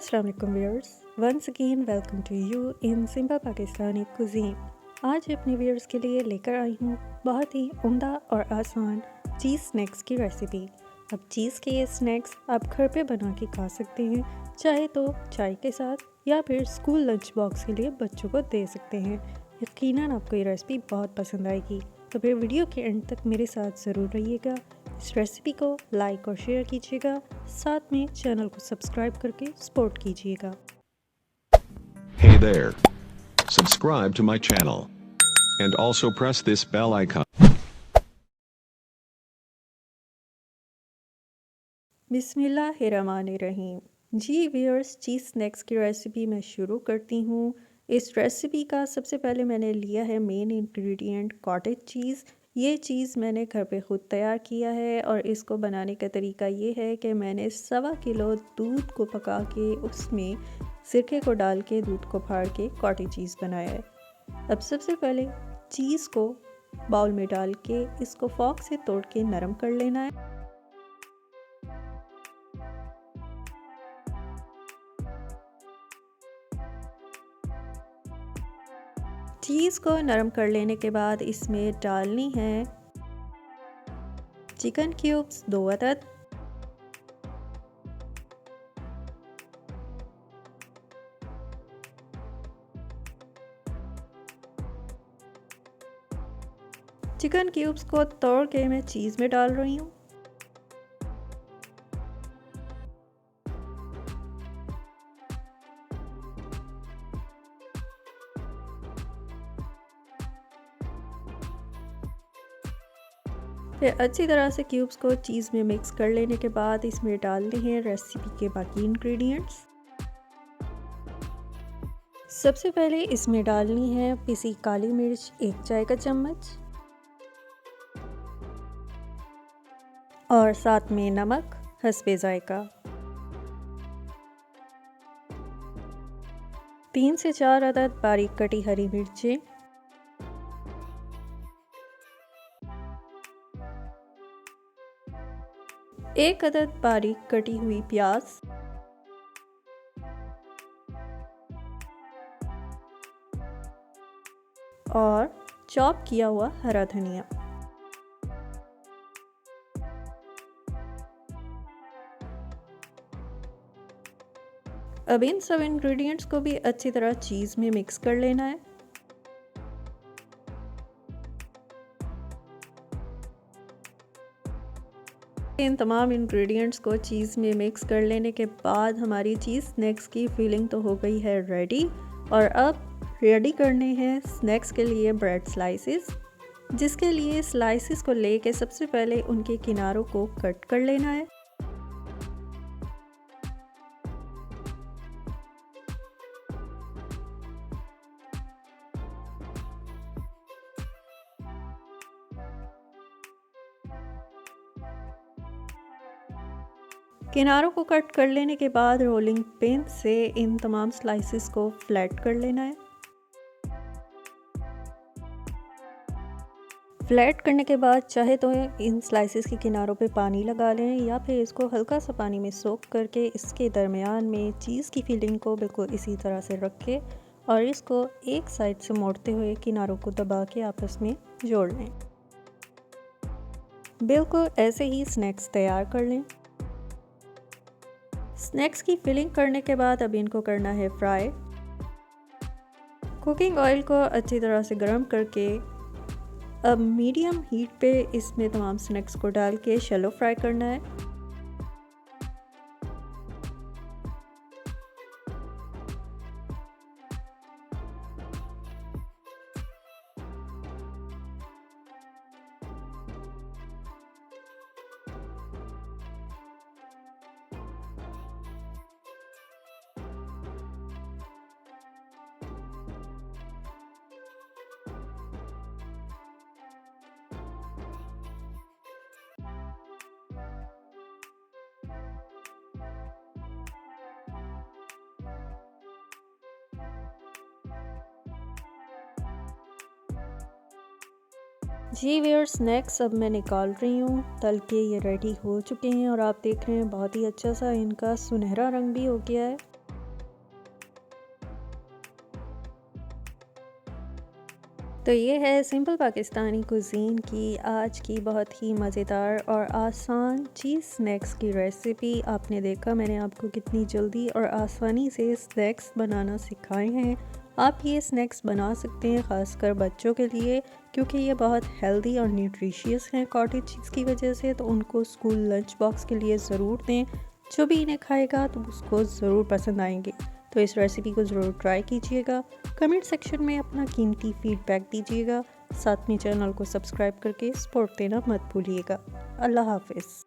अस्सलाम वालेकुम viewers, once again welcome to you in simple Pakistani cuisine. आज अपने व्यूअर्स के लिए लेकर आई हूँ बहुत ही उम्दा और आसान चीज़ स्नैक्स की रेसिपी। अब चीज़ के ये स्नैक्स आप घर पे बना के खा सकते हैं, चाहे तो चाय के साथ या फिर स्कूल लंच बॉक्स के लिए बच्चों को दे सकते हैं। यकीनन आपको ये रेसिपी बहुत पसंद आएगी, तो फिर वीडियो के एंड तक मेरे साथ ज़रूर रहिएगा। इस रेसिपी को लाइक और शेयर कीजिएगा, साथ में चैनल को सब्सक्राइब करके सपोर्ट कीजिएगा। Hey there. Subscribe to my channel. And also press this bell icon. बिस्मिल्लाहिर्रहमानिर्रहीम। जी व्यूअर्स, चीज़ स्नैक्स की रेसिपी मैं शुरू करती हूँ। इस रेसिपी का सबसे पहले मैंने लिया है मेन इंग्रेडिएंट कॉटेज चीज़। ये चीज़ मैंने घर पे ख़ुद तैयार किया है और इसको बनाने का तरीका ये है कि मैंने 1.25 किलो दूध को पका के उसमें सिरके को डाल के दूध को फाड़ के कॉटेज चीज़ बनाया है। अब सबसे पहले चीज़ को बाउल में डाल के इसको फॉक से तोड़ के नरम कर लेना है। चीज़ को नरम कर लेने के बाद इसमें डालनी है चिकन क्यूब्स 2 अदद, चिकन क्यूब्स को तोड़ के मैं चीज़ में डाल रही हूँ। फिर अच्छी तरह से क्यूब्स को चीज़ में मिक्स कर लेने के बाद इसमें डालने हैं रेसिपी के बाकी इंग्रेडिएंट्स। सबसे पहले इसमें डालनी है पिसी काली मिर्च 1 चाय का चम्मच और साथ में नमक हस्बे जायका। 3 से 4 अदद बारीक कटी हरी मिर्चें, 1 अदद बारीक कटी हुई प्याज, और चॉप किया हुआ हरा धनिया। अब इन सब इंग्रेडिएंट्स को भी अच्छी तरह चीज़ में मिक्स कर लेना है। इन तमाम इंग्रेडिएंट्स को चीज़ में मिक्स कर लेने के बाद हमारी चीज़ स्नैक्स की फीलिंग तो हो गई है रेडी। और अब रेडी करने हैं स्नैक्स के लिए ब्रेड स्लाइसेस, जिसके लिए स्लाइसेस को लेके सबसे पहले उनके किनारों को कट कर लेना है। किनारों को कट कर लेने के बाद रोलिंग पिन से इन तमाम स्लाइसेस को फ्लैट कर लेना है। फ्लैट करने के बाद चाहे तो इन स्लाइसेस के किनारों पे पानी लगा लें या फिर इसको हल्का सा पानी में सोक करके इसके दरमियान में चीज़ की फीलिंग को बिल्कुल इसी तरह से रखें और इसको एक साइड से मोड़ते हुए किनारों को दबा के आपस में जोड़ लें। बिल्कुल ऐसे ही स्नैक्स तैयार कर लें। स्नैक्स की फिलिंग करने के बाद अब इनको करना है फ्राई। कुकिंग ऑयल को अच्छी तरह से गर्म करके अब मीडियम हीट पे इसमें तमाम स्नैक्स को डाल के शैलो फ्राई करना है। जी व्यूअर्स, स्नैक्स अब मैं निकाल रही हूँ। तल के ये रेडी हो चुके हैं और आप देख रहे हैं बहुत ही अच्छा सा इनका सुनहरा रंग भी हो गया है। तो ये है सिंपल पाकिस्तानी कुज़ीन की आज की बहुत ही मज़ेदार और आसान चीज़ स्नैक्स की रेसिपी। आपने देखा मैंने आपको कितनी जल्दी और आसानी से स्नैक्स बनाना सिखाए हैं। आप ये स्नैक्स बना सकते हैं ख़ासकर बच्चों के लिए, क्योंकि ये बहुत हेल्दी और न्यूट्रिशियस हैं कॉटेज चीज़ की वजह से। तो उनको स्कूल लंच बॉक्स के लिए ज़रूर दें, जो भी इन्हें खाएगा तो उसको ज़रूर पसंद आएंगे। तो इस रेसिपी को ज़रूर ट्राई कीजिएगा। कमेंट सेक्शन में अपना कीमती फीडबैक दीजिएगा। साथ में चैनल को सब्सक्राइब करके सपोर्ट देना मत भूलिएगा। अल्लाह हाफ़िज़।